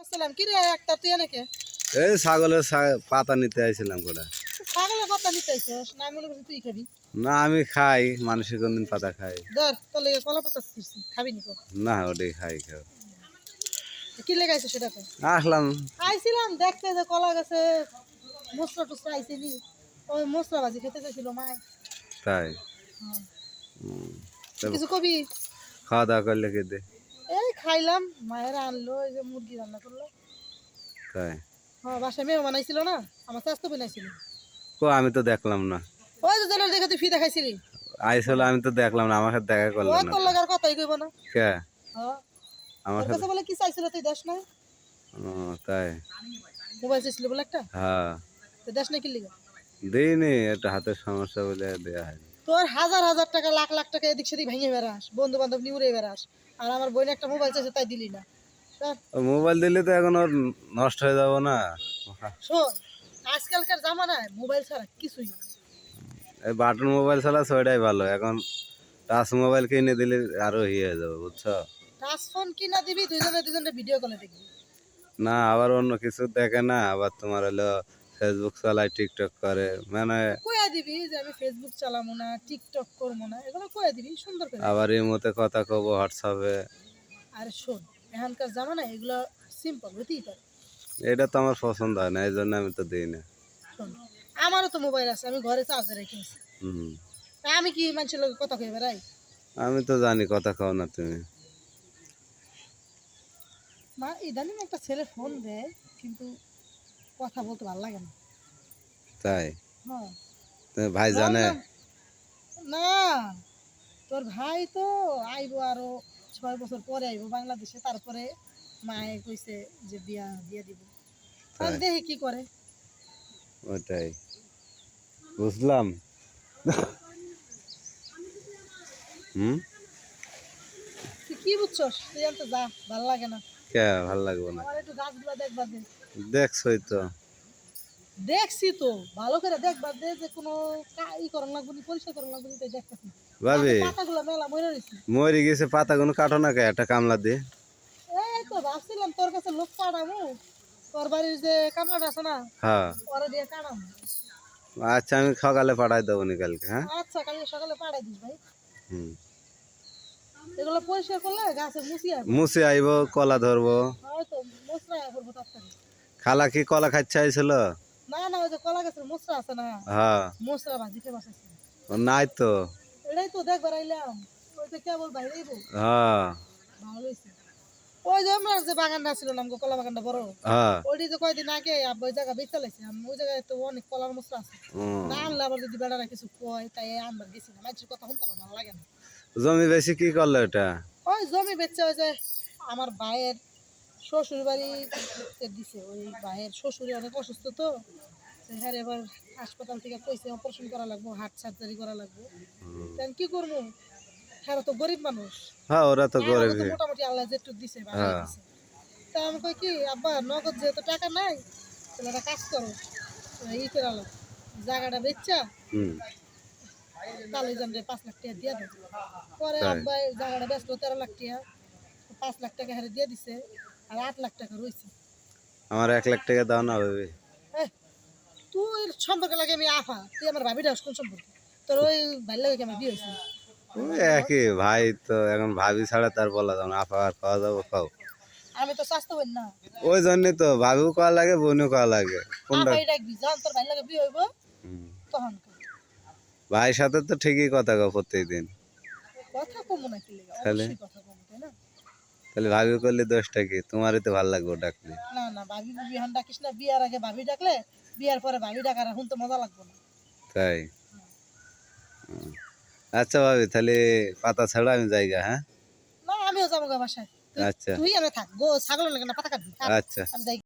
আসসালাম কি রে একটা তুই এনেকে এই ছাগলের পাতা নিতে আইছিলাম গোটা। ছাগলের পাতা নিতে আইছিস না আমি মনে করছি তুই খাবি। না আমি খাই, মানুষের কোনদিন পাতা খাই ধর তোর লেগে কলা পাতা ছিঁড়ছি খাবি নি কো না, ওটাই খাই খাও। কি লেগে আইছিস সেটা তো আসলাম আইছিলাম দেখতে যে কলা গাছে মশলা টসলা আইছে নি ওই মশলা ভাজি খেতে চাইছিল মা। তাই। হ্যাঁ। তো কিছু কবি খাওয়া দাওয়া করলে খেতে এই খাইলাম মায়েরা আনলো এই যে মুরগি রান্না করলো। তাই। হ্যাঁ বাসায় মেয়ে বানাইছিল না আমার স্বাস্থ্য বানাইছিল। কো আমি তো দেখলাম না। ওই যে জলের দেখে তুই ফি দেখাইছিলি আইসল আমি তো দেখলাম না, আমার সাথে দেখা করলো ওই না তোর তো। লাগার কথাই কইব না। কে? হ্যাঁ আমার তোর সাথে। কাছে বলে কি চাইছিল তুই দেশ না ও তাই। মোবাইল চাইছিল বলে একটা হ্যাঁ তুই দেশ না কি লিগা দিইনি, এটা হাতের সমস্যা বলে দেয়া হয়নি। তোর হাজার হাজার টাকা লাখ লাখ টাকা এদিক সেদিক ভেঙে বেড়াস বন্ধু বান্ধব নিয়ে উড়ে বেড়াস আর আমার বোন একটা মোবাইল চাইছে তাই দিলি না। তা ও মোবাইল দিলে তো এখন ওর নষ্ট হয়ে যাবো না। শোন আজকালকার জামানায় মোবাইল ছাড়া কিছুই না। এই বাটন মোবাইল চালাচ্ছে ওইটাই ভালো, এখন টাচ মোবাইল কিনে দিলে আরো ইয়ে হয়ে যাবে, বুঝছো? টাচ ফোন কিনা দিবি দুজনে ভিডিও কলে দেখবি। না আবার অন্য কিছু দেখে না, আবার তোমার হলো ফেসবুক চালায়, টিকটক করে, মানে কইয়া দিবি যে আমি ফেসবুক চালাবো না টিকটক করবো না এগুলো কইয়া দিবি সুন্দর করে। আবার এই মতে কথা কব হোয়াটসঅ্যাপে। আর শোন এখনকার জামানায় এগুলো সিম্পল হতেই পারে। এটা তো আমার পছন্দ হয় না, এই জন্য আমি তো দিই না। শোন আমারও তো মোবাইল আছে আমি ঘরে চার্জে রেখেছি হুম। আমি কি মানুষের লোক কথা কই বেড়াই। আমি তো জানি কথা কও না তুমি। মা ইদানিং একটা ছেলে ফোন দেয় কিন্তু কথা বলতে ভালো লাগে না। তাই? হ্যাঁ তুমি ভাই জানে? বললাম, না তোর ভাই তো আইবো আরো 6 বছর পরে আইবো বাংলাদেশে তারপরে মায়ে কইছে যে বিয়া দিয়ে দিব। তাই। দেখি কি করে। ওটাই বুঝলাম। হুম। তুই কি বুঝছস তুই জানতে যা ভালো লাগে না। কে ভাল লাগবে না? আমার একটু গাছগুলো দেখবা দে। দেখছই তো। দেখছি তো ভালো করে দেখবা দে যে কোনো ই করন লাগবে নি পরিষ্কার করন লাগবে নি তাই দেখতেছি। ভাবি পাতাগুলো মেলা মরে রইছে। মরে গেছে, পাতাগুলো কাটো না কে, একটা কামলা দিয়ে। এই তো ভাবছিলাম তোর কাছে লোক কাটামু তোর বাড়ির যে কামলাটা আছে না হ্যাঁ ওরা দিয়ে কাটামু। আচ্ছা, আমি সকালে পাঠাই দেবো নি কালকে। হ্যাঁ। আচ্ছা কালকে সকালে পাঠাই দিস ভাই। হুম। এগুলো পরিষ্কার করলে গাছে মুসি আসবে। মুছে আইব, কলা ধরবো। হয়তো মোসরা করবো তাড়াতাড়ি। খালা কি কলা খাচ্ছে আইছিল? না না ওই যে কলা গাছের মোসরা আছে না হ্যাঁ। মোসরা ভাজি খেয়ে বসাইছি। ও নাই তো। এটাই তো দেখবার আইলাম ওই তো কেবল বাইরেই বল হ্যাঁ। ভালো হয়েছে। ওই যে আমরা যে বাগানটা ছিল না আমগো কলা বাগানটা বড় হ্যাঁ। ওইটি যে কয়দিন আগে আব্বা ওই জায়গা বেচে লাইছে ওই জায়গায় তো অনেক কলার মোসরা আছে। হুম। না আনলে আবার যদি বেড়ারা কিছু কয় তাই আনবার গেছি না মানুষের কথা শুনতে আমার ভালো লাগে না। জমি বেশি কি করলো এটা? ওই জমি বেচছে ওই যে আমার ভাইয়ের শ্বশুর বাড়ি দিছে ওই ভাইয়ের শ্বশুর অনেক অসুস্থ তো হ্যাঁ এবার হাসপাতাল থেকে কইছে অপারেশন করা লাগবো হার্ট সার্জারি করা লাগবো। তাই কি করবো হ্যাঁ তো গরিব মানুষ। হ্যাঁ ওরা তো আমাকে তো গরিবই। মোটামুটি আল্লাহ যেটু দিছে ভালোই হ্যাঁ। দিছে। তা আমি কই কি আব্বা নগদ যেহেতু টাকা নাই তাহলে একটা কাজ করো ই করে আলো জায়গাটা বেচছা হুম। তাহলে জানবে 5 লাখ টাকা দিয়ে দেবো। পরে তাই। আব্বা জায়গাটা বেচলো 13 লাখ টাকা 5 লাখ টাকা হারে দিয়ে দিছে আর 8 লাখ টাকা রয়েছে। আমার 1 লাখ টাকা দাও না ভাবি। এই, তুই সম্পর্কে লাগে আমি আফা তুই আমার ভাবিটা কোন সম্পর্কে তোর ওই ভাই লাগে আমার বিয়ে হয়েছে। ওই একই ভাই তো, এখন ভাবি ছাড়া তার বলা যাবে না, আপা আর খাওয়া যাবো খাও। আমি তো স্বাস্থ্য হই না ওই জন্যই তো ভাবিও খাওয়া লাগে, বোনও খাওয়া লাগে, কোনটা? আফাই ডাকবি যখন তোর ভাই লাগে বিয়ে হইব হুম। তখন ভাইয়ের সাথে তো ঠিকই কথা কও প্রত্যেকদিন। কথা কমু না কি লেগে তাহলে অবশ্যই কথা কমু তাই না। তাহলে ভাবি করলে দোষটা কি? তোমারই তো ভালো লাগবে ডাকলে। না না ভাবি বিহান ডাকিস না বিয়ার আগে ভাবি ডাকলে বিয়ার পরে ভাবি ডাকার এখন তো মজা লাগবে না। তাই। হুম। আচ্ছা ভাবি, তাহলে পাতা ছাড়া আমি যাইগা। হ্যাঁ। না আমিও যাবো গা বাসায়। আচ্ছা। তুই আমি থাক গো ছাগলের লাগে না পাতা কাটবি আচ্ছা। আমি যাই।